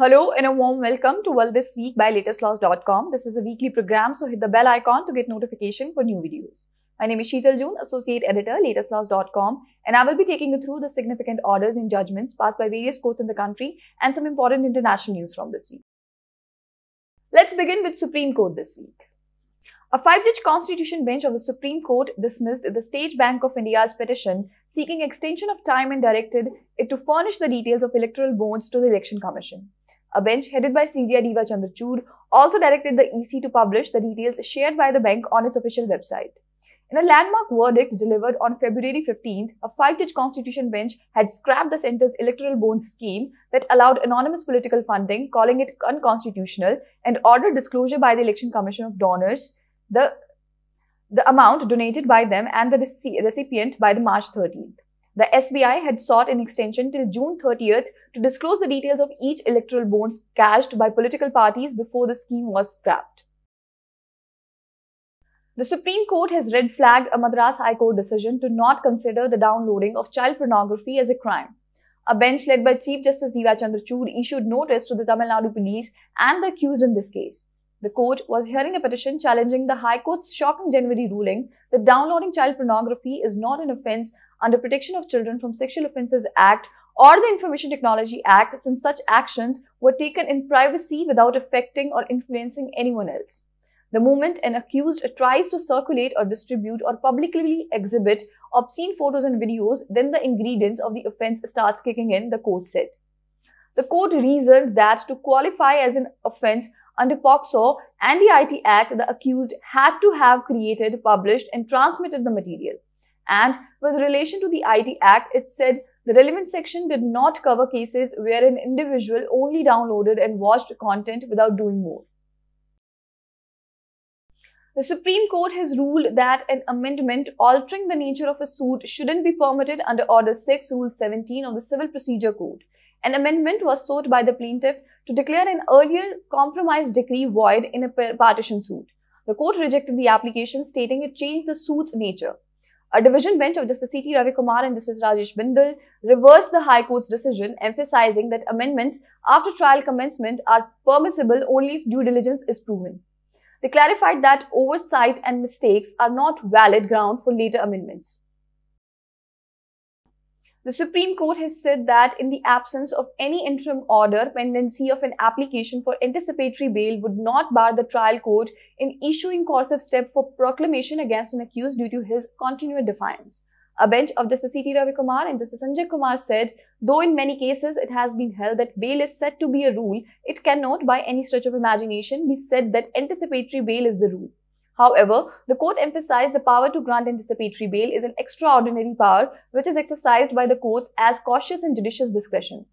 Hello and a warm welcome to Well This Week by latestlaws.com. This is a weekly program, so hit the bell icon to get notification for new videos. My name is Sheetal June, Associate Editor, latestlaws.com, and I will be taking you through the significant orders and judgments passed by various courts in the country and some important international news from this week. Let's begin with Supreme Court this week. A 5-judge constitution bench of the Supreme Court dismissed the State Bank of India's petition seeking extension of time and directed it to furnish the details of electoral bonds to the Election Commission. A bench headed by CJI Diva Chandrachud also directed the EC to publish the details shared by the bank on its official website. In a landmark verdict delivered on February 15th, a 5-judge constitution bench had scrapped the centre's electoral bonds scheme that allowed anonymous political funding, calling it unconstitutional, and ordered disclosure by the Election Commission of donors, the amount donated by them and the recipient by the March 13th. The SBI had sought an extension till June 30th to disclose the details of each electoral bonds cashed by political parties before the scheme was scrapped. The Supreme Court has red flagged a Madras High Court decision to not consider the downloading of child pornography as a crime. A bench led by Chief Justice Diva Chandrachud issued notice to the Tamil Nadu police and the accused in this case. The court was hearing a petition challenging the High Court's shocking January ruling that downloading child pornography is not an offence under Protection of Children from Sexual Offences Act or the Information Technology Act, since such actions were taken in privacy without affecting or influencing anyone else. The moment an accused tries to circulate or distribute or publicly exhibit obscene photos and videos, then the ingredients of the offence starts kicking in, the court said. The court reasoned that to qualify as an offence under POCSO and the IT Act, the accused had to have created, published and transmitted the material. And with relation to the IT Act, it said the relevant section did not cover cases where an individual only downloaded and watched content without doing more. The Supreme Court has ruled that an amendment altering the nature of a suit shouldn't be permitted under Order 6, Rule 17 of the Civil Procedure Code. An amendment was sought by the plaintiff to declare an earlier compromise decree void in a partition suit. The court rejected the application, stating it changed the suit's nature. A division bench of Justice C.T. Ravikumar and Justice Rajesh Bindal reversed the High Court's decision, emphasizing that amendments after trial commencement are permissible only if due diligence is proven. They clarified that oversight and mistakes are not valid ground for later amendments. The Supreme Court has said that in the absence of any interim order, pendency of an application for anticipatory bail would not bar the trial court in issuing coercive step for proclamation against an accused due to his continued defiance. A bench of Justice C.T. Ravikumar and Justice Sanjay Kumar said, though in many cases it has been held that bail is said to be a rule, it cannot by any stretch of imagination be said that anticipatory bail is the rule. However, the court emphasized the power to grant anticipatory bail is an extraordinary power which is exercised by the courts as cautious and judicious discretion.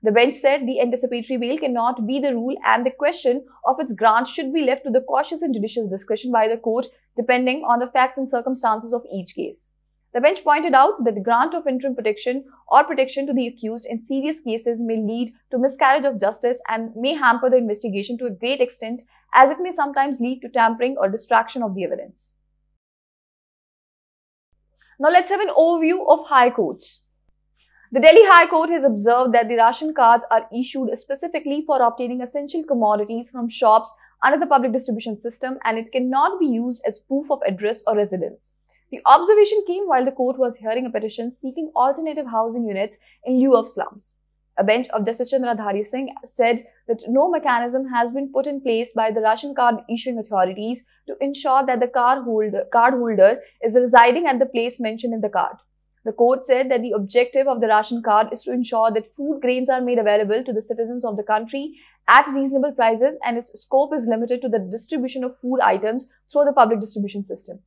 The bench said the anticipatory bail cannot be the rule and the question of its grant should be left to the cautious and judicious discretion by the court depending on the facts and circumstances of each case. The bench pointed out that the grant of interim protection or protection to the accused in serious cases may lead to miscarriage of justice and may hamper the investigation to a great extent, as it may sometimes lead to tampering or distraction of the evidence. Now let's have an overview of High Courts. The Delhi High Court has observed that the ration cards are issued specifically for obtaining essential commodities from shops under the public distribution system, and it cannot be used as proof of address or residence. The observation came while the court was hearing a petition seeking alternative housing units in lieu of slums. A bench of Justice Chandradhari Singh said that no mechanism has been put in place by the ration card issuing authorities to ensure that the card holder is residing at the place mentioned in the card. The court said that the objective of the ration card is to ensure that food grains are made available to the citizens of the country at reasonable prices, and its scope is limited to the distribution of food items through the public distribution system.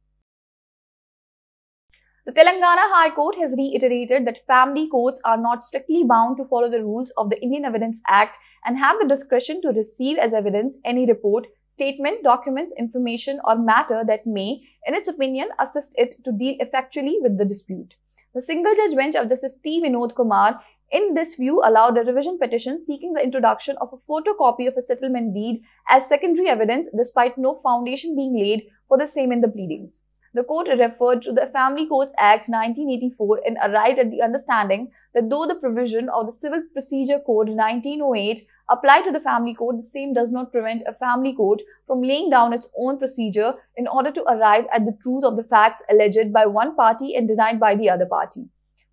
The Telangana High Court has reiterated that family courts are not strictly bound to follow the rules of the Indian Evidence Act and have the discretion to receive as evidence any report, statement, documents, information or matter that may, in its opinion, assist it to deal effectually with the dispute. The single-judge bench of Justice T. Vinod Kumar, in this view, allowed a revision petition seeking the introduction of a photocopy of a settlement deed as secondary evidence despite no foundation being laid for the same in the pleadings. The court referred to the Family Courts Act 1984 and arrived at the understanding that though the provision of the Civil Procedure Code 1908 apply to the family court, the same does not prevent a family court from laying down its own procedure in order to arrive at the truth of the facts alleged by one party and denied by the other party.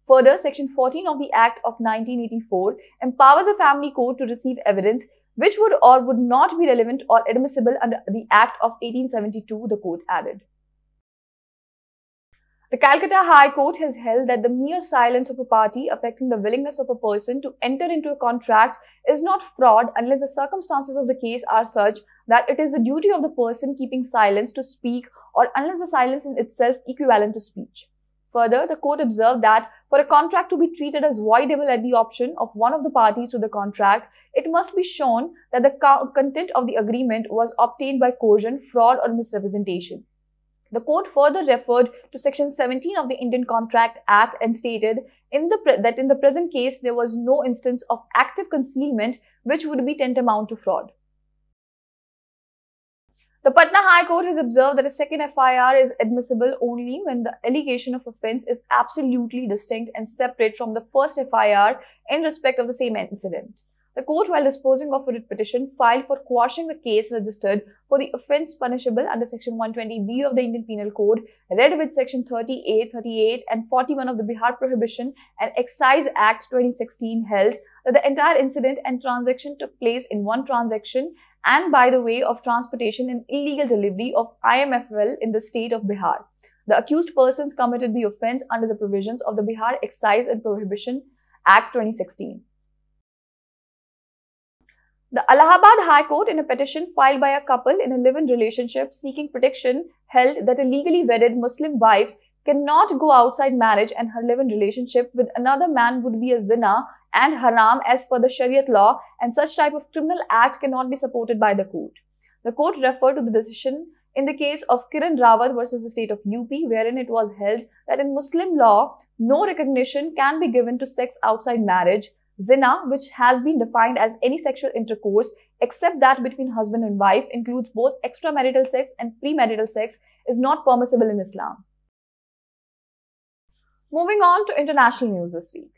Further, Section 14 of the Act of 1984 empowers a family court to receive evidence which would or would not be relevant or admissible under the Act of 1872, the court added. The Calcutta High Court has held that the mere silence of a party affecting the willingness of a person to enter into a contract is not fraud unless the circumstances of the case are such that it is the duty of the person keeping silence to speak, or unless the silence in itself equivalent to speech. Further, the court observed that for a contract to be treated as voidable at the option of one of the parties to the contract, it must be shown that the content of the agreement was obtained by coercion, fraud, or misrepresentation. The court further referred to Section 17 of the Indian Contract Act and stated that in the present case there was no instance of active concealment which would be tantamount to fraud. The Patna High Court has observed that a second FIR is admissible only when the allegation of offence is absolutely distinct and separate from the first FIR in respect of the same incident. The court, while disposing of a writ petition filed for quashing the case registered for the offence punishable under Section 120B of the Indian Penal Code, read with Section 30A, 38 and 41 of the Bihar Prohibition and Excise Act 2016, held that the entire incident and transaction took place in one transaction and by the way of transportation and illegal delivery of IMFL in the state of Bihar. The accused persons committed the offence under the provisions of the Bihar Excise and Prohibition Act 2016. The Allahabad High Court, in a petition filed by a couple in a live-in relationship seeking protection, held that a legally wedded Muslim wife cannot go outside marriage and her live-in relationship with another man would be a zina and haram as per the Shariat law, and such type of criminal act cannot be supported by the court. The court referred to the decision in the case of Kiran Rawat versus the state of UP, wherein it was held that in Muslim law, no recognition can be given to sex outside marriage. Zina, which has been defined as any sexual intercourse except that between husband and wife, includes both extramarital sex and premarital sex, is not permissible in Islam. Moving on to international news this week.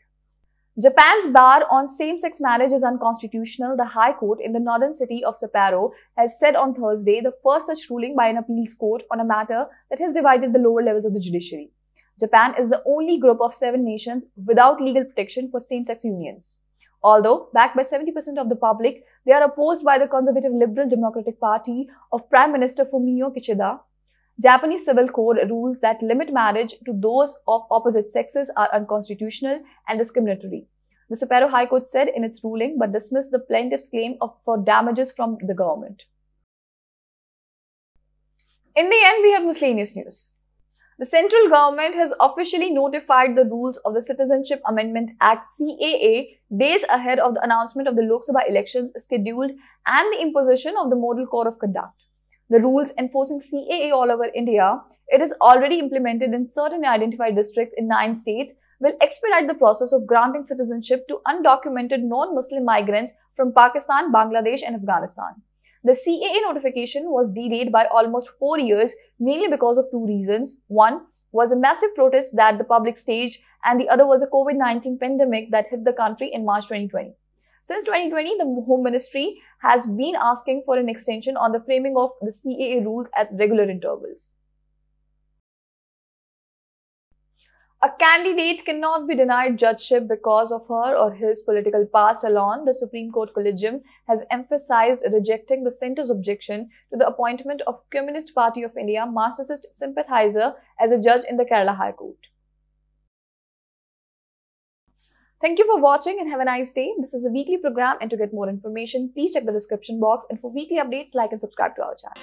Japan's bar on same-sex marriage is unconstitutional, the High Court in the northern city of Sapporo has said on Thursday, the first such ruling by an appeals court on a matter that has divided the lower levels of the judiciary. Japan is the only group of 7 nations without legal protection for same-sex unions. Although backed by 70% of the public, they are opposed by the conservative Liberal Democratic Party of Prime Minister Fumio Kishida. Japanese civil code rules that limit marriage to those of opposite sexes are unconstitutional and discriminatory, the Sapporo High Court said in its ruling, but dismissed the plaintiff's claim for damages from the government. In the end, we have miscellaneous news. The central government has officially notified the rules of the Citizenship Amendment Act (CAA) days ahead of the announcement of the Lok Sabha elections scheduled and the imposition of the Model Code of Conduct. The rules enforcing CAA all over India, it is already implemented in certain identified districts in 9 states, will expedite the process of granting citizenship to undocumented non-Muslim migrants from Pakistan, Bangladesh and Afghanistan. The CAA notification was delayed by almost 4 years, mainly because of 2 reasons. One was a massive protest that the public staged, and the other was the COVID-19 pandemic that hit the country in March 2020. Since 2020, the Home Ministry has been asking for an extension on the framing of the CAA rules at regular intervals. A candidate cannot be denied judgeship because of her or his political past alone, the Supreme Court Collegium has emphasized, rejecting the centre's objection to the appointment of Communist Party of India Marxist sympathizer as a judge in the Kerala High Court. Thank you for watching and have a nice day. This is a weekly program, and to get more information, please check the description box, and for weekly updates, like and subscribe to our channel.